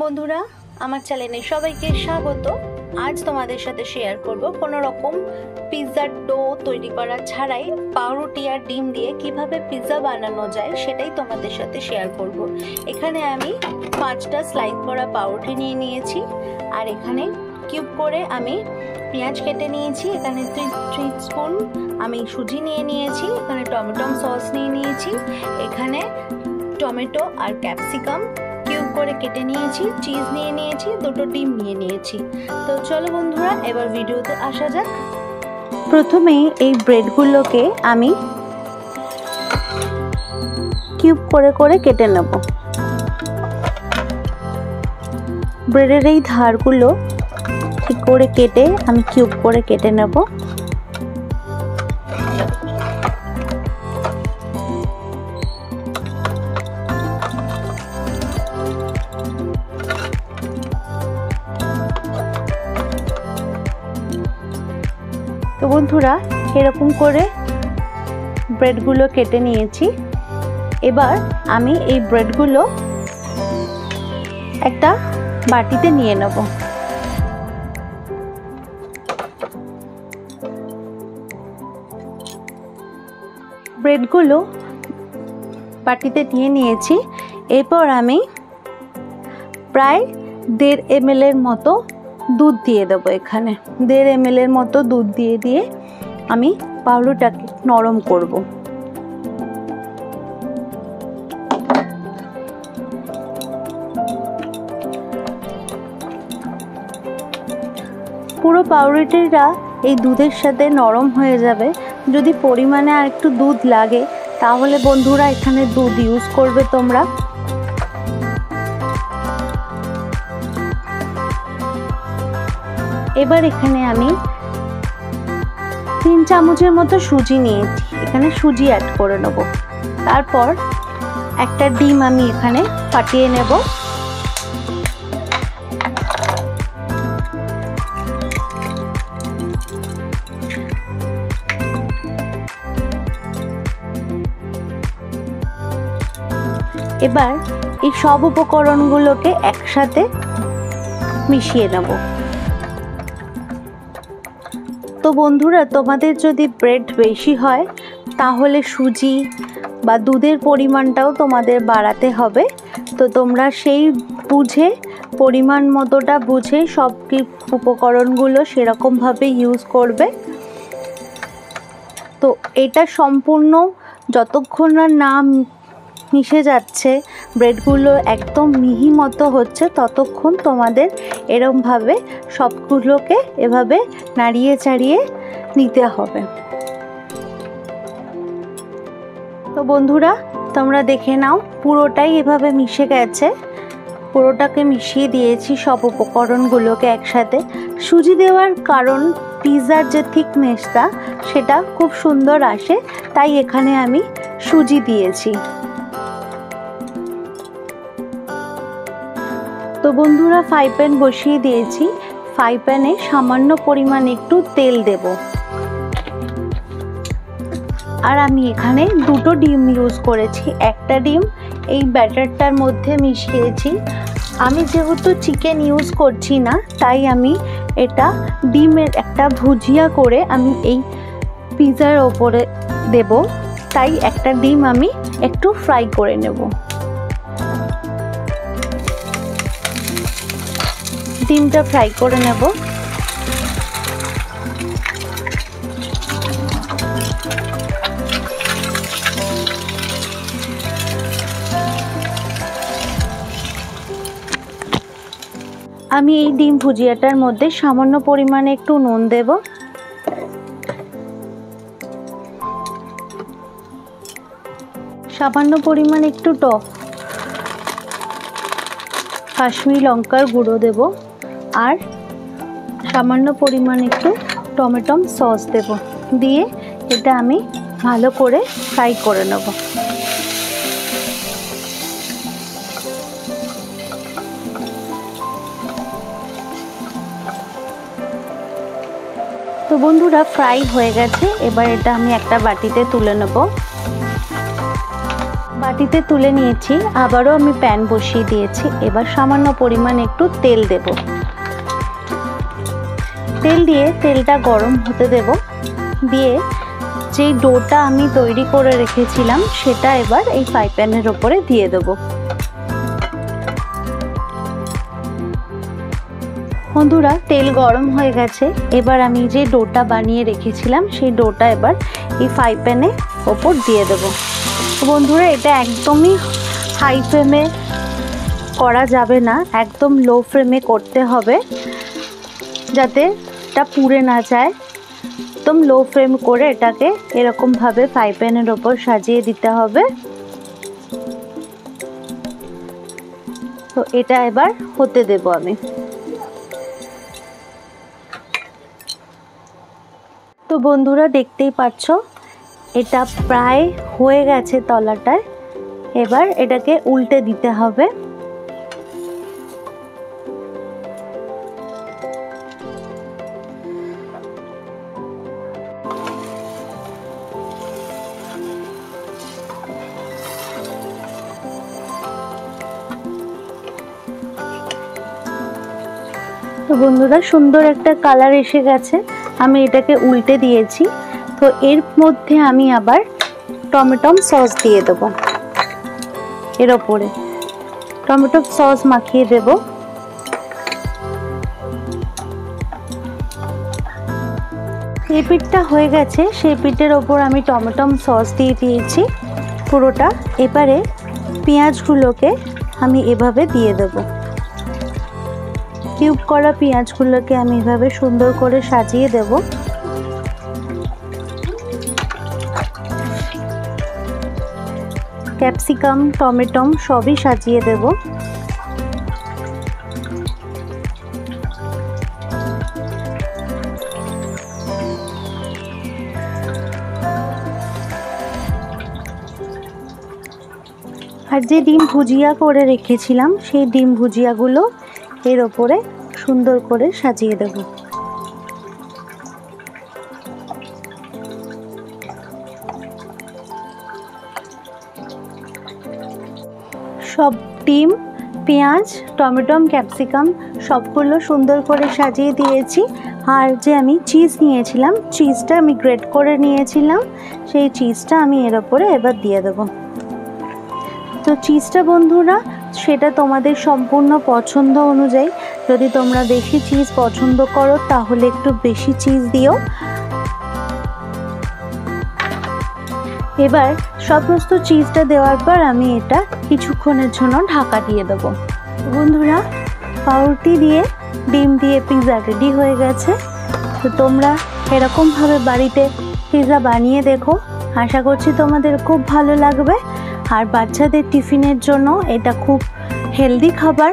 বন্ধুরা, আমার চ্যানেলে সবাইকে স্বাগত। আজ তোমাদের সাথে শেয়ার করব কোনো রকম পিৎজার ডো তৈরি করা ছাড়াই পাউরুটি আর ডিম দিয়ে কিভাবে পিৎজা বানানো যায় সেটাই তোমাদের সাথে শেয়ার করব। এখানে আমি 5টা স্লাইস করা পাউরুটি নিয়ে নিয়েছি, আর এখানে কিউব করে আমি পেঁয়াজ কেটে নিয়েছি। এখানে 3 স্পুন আমি সুজি নিয়ে নিয়েছি। এখানে টমেটো সস নিয়ে নিয়েছি। এখানে টমেটো আর ক্যাপসিকাম কিউব করে কেটে নিয়েছি। চিজ নিয়ে নিয়েছি, 2টো ডিম নিয়ে নিয়েছি। তো চলো বন্ধুরা, এবার ভিডিওতে আসা যাক। প্রথমেই এই ব্রেডগুলোকে আমি কিউব করে করে কেটে নেব। ব্রেডের এই ধারগুলো ঠিক করে কেটে আমি কিউব করে কেটে নেব। তো বন্ধুরা, এরকম করে ব্রেডগুলো কেটে নিয়েছি। এবার আমি এই ব্রেডগুলো একটা বাটিতে নিয়ে নেব। ব্রেডগুলো বাটিতে নিয়ে নিয়েছি। এরপর আমি প্রায় 1.5 ml এর মতো দুধ দিয়ে দেবো। এখানে 1.5 ml এর মতো দুধ দিয়ে আমি পাউরুটিটাকে নরম করব। পুরো পাউরুটিটা এই দুধের সাথে নরম হয়ে যাবে। যদি পরিমাণে আর একটু দুধ লাগে তাহলে বন্ধুরা এখানে দুধ ইউজ করবে তোমরা। এবার এখানে আমি 3 চামচের মতো সুজি নিয়েছি। এখানে সুজি অ্যাড করে নেব। তারপর একটা ডিম আমি এখানে ফাটিয়ে নেব। এবার এই সব উপকরণগুলোকে একসাথে মিশিয়ে নেব। তো বন্ধুরা, তোমাদের যদি ব্রেড বেশি হয় তাহলে সুজি বা দুধের পরিমাণটাও তোমাদের বাড়াতে হবে। তো তোমরা সেই বুঝে, পরিমাণ মতোটা বুঝে সব উপকরণগুলো সেরকমভাবে ইউজ করবে। তো এটা সম্পূর্ণ যতক্ষণ না মিশে যাচ্ছে, ব্রেডগুলো একদম মিহি মতো হচ্ছে, ততক্ষণ তোমাদের এরমভাবে সবগুলোকে এভাবে নাড়িয়ে চাড়িয়ে নিতে হবে। তো বন্ধুরা, তোমরা দেখে নাও, পুরোটাই এভাবে মিশে গেছে। পুরোটাকে মিশিয়ে দিয়েছি সব উপকরণগুলোকে একসাথে। সুজি দেওয়ার কারণ পিৎজার যে থিকনেসটা সেটা খুব সুন্দর আসে, তাই এখানে আমি সুজি দিয়েছি। তো বন্ধুরা, ফ্রাই প্যান বসিয়ে দিয়েছি। ফ্রাই প্যানে সামান্য পরিমাণ একটু তেল দেব। আর আমি এখানে 2টো ডিম ইউজ করেছি। একটা ডিম এই ব্যাটারটার মধ্যে মিশিয়েছি। আমি যেহেতু চিকেন ইউজ করছি না, তাই আমি এটা ডিমের একটা ভুজিয়া করে আমি এই পিৎজার ওপরে দেব। তাই একটা ডিম আমি একটু ফ্রাই করে নেব। ডিমটা ফ্রাই করে নেব। আমি এই ডিম ভুজিয়াটার মধ্যে সামান্য পরিমাণে একটু নুন দেব। সামান্য পরিমাণে একটু কাশ্মীরি লঙ্কার গুঁড়ো দেব। আর সামান্য পরিমাণ একটু টমেটো সস দেব। দিয়ে এটা আমি ভালো করে ফ্রাই করে নেব। তো বন্ধুরা, ফ্রাই হয়ে গেছে। এবার এটা আমি একটা বাটিতে তুলে নেব। বাটিতে তুলে নিয়েছি, আবারও আমি প্যান বসিয়ে দিয়েছি। এবার সামান্য পরিমাণ একটু তেল দেব। তেল দিয়ে তেলটা গরম হতে দেব। দিয়ে যেই ডোটা আমি তৈরি করে রেখেছিলাম সেটা এবার এই ফ্রাই প্যানের ওপরে দিয়ে দেব। বন্ধুরা, তেল গরম হয়ে গেছে। এবার আমি যে ডোটা বানিয়ে রেখেছিলাম সেই ডোটা এবার এই ফ্রাই প্যানের ওপর দিয়ে দেব। বন্ধুরা, এটা একদমই হাই ফ্লেমে করা যাবে না, একদম লো ফ্লেমে করতে হবে যাতে এটা পুড়ে না যায়। একদম লো ফ্লেম করে এটাকে এরকমভাবে ফ্রাই প্যানের ওপর সাজিয়ে দিতে হবে। তো এটা এবার হতে দেব আমি। তো বন্ধুরা, দেখতেই পাচ্ছ এটা প্রায় হয়ে গেছে তলাটায়। এবার এটাকে উল্টে দিতে হবে। তো বন্ধুরা, সুন্দর একটা কালার এসে গেছে। আমি এটাকে উল্টে দিয়েছি। তো এর মধ্যে আমি আবার টমেটো সস দিয়ে দেব। এর ওপরে টমেটো সস মাখিয়ে দেব। এই পিঠটা হয়ে গেছে, সেই পিঠের ওপর আমি টমেটো সস দিয়ে দিয়েছি পুরোটা। এবারে পেঁয়াজগুলোকে আমি এভাবে দিয়ে দেব। কিউব করা পেঁয়াজগুলোকে আমি এভাবে সুন্দর করে সাজিয়ে দেব। ক্যাপসিকাম, টমেটো সবই সাজিয়ে দেব। আর যে ডিম ভুজিয়া করে রেখেছিলাম সেই ডিম ভুজিয়াগুলো এর ওপরে সুন্দর করে সাজিয়ে দেব। সব ডিম, পেঁয়াজ, টমেটো, ক্যাপসিকাম সবগুলো সুন্দর করে সাজিয়ে দিয়েছি। আর যে আমি চিজ নিয়েছিলাম, চিজটা আমি গ্রেট করে নিয়েছিলাম, সেই চিজটা আমি এর ওপরে এবার দিয়ে দেব। তো চিজটা বন্ধুরা, সেটা তোমাদের সম্পূর্ণ পছন্দ অনুযায়ী। যদি তোমরা বেশি চিজ পছন্দ করো তাহলে একটু বেশি চিজ দিও। এবার সমস্ত চিজটা দেওয়ার পর আমি এটা কিছুক্ষণের জন্য ঢাকা দিয়ে দেব। বন্ধুরা, পাউরুটি দিয়ে ডিম দিয়ে পিৎজা রেডি হয়ে গেছে। তো তোমরা এরকমভাবে বাড়িতে পিৎজা বানিয়ে দেখো। আশা করছি তোমাদের খুব ভালো লাগবে। আর বাচ্চাদের টিফিনের জন্য এটা খুব হেলদি খাবার।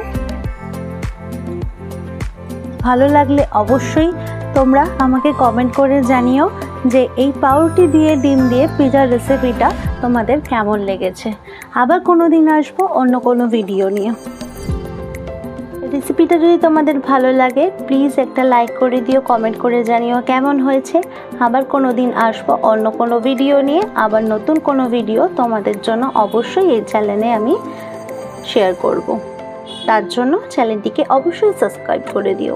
ভালো লাগলে অবশ্যই তোমরা আমাকে কমেন্ট করে জানিও যে এই পাউরুটি দিয়ে ডিম দিয়ে পিৎজার রেসিপিটা তোমাদের কেমন লেগেছে। আবার কোনো দিন আসবো অন্য কোনো ভিডিও নিয়ে। রেসিপিটা যদি তোমাদের ভালো লাগে প্লিজ একটা লাইক করে দিও, কমেন্ট করে জানিও কেমন হয়েছে। আবার কোনো দিন আসবো অন্য কোনো ভিডিও নিয়ে। আবার নতুন কোনো ভিডিও তোমাদের জন্য অবশ্যই এই চ্যানেলে আমি শেয়ার করব। তার জন্য চ্যানেলটিকে অবশ্যই সাবস্ক্রাইব করে দিও।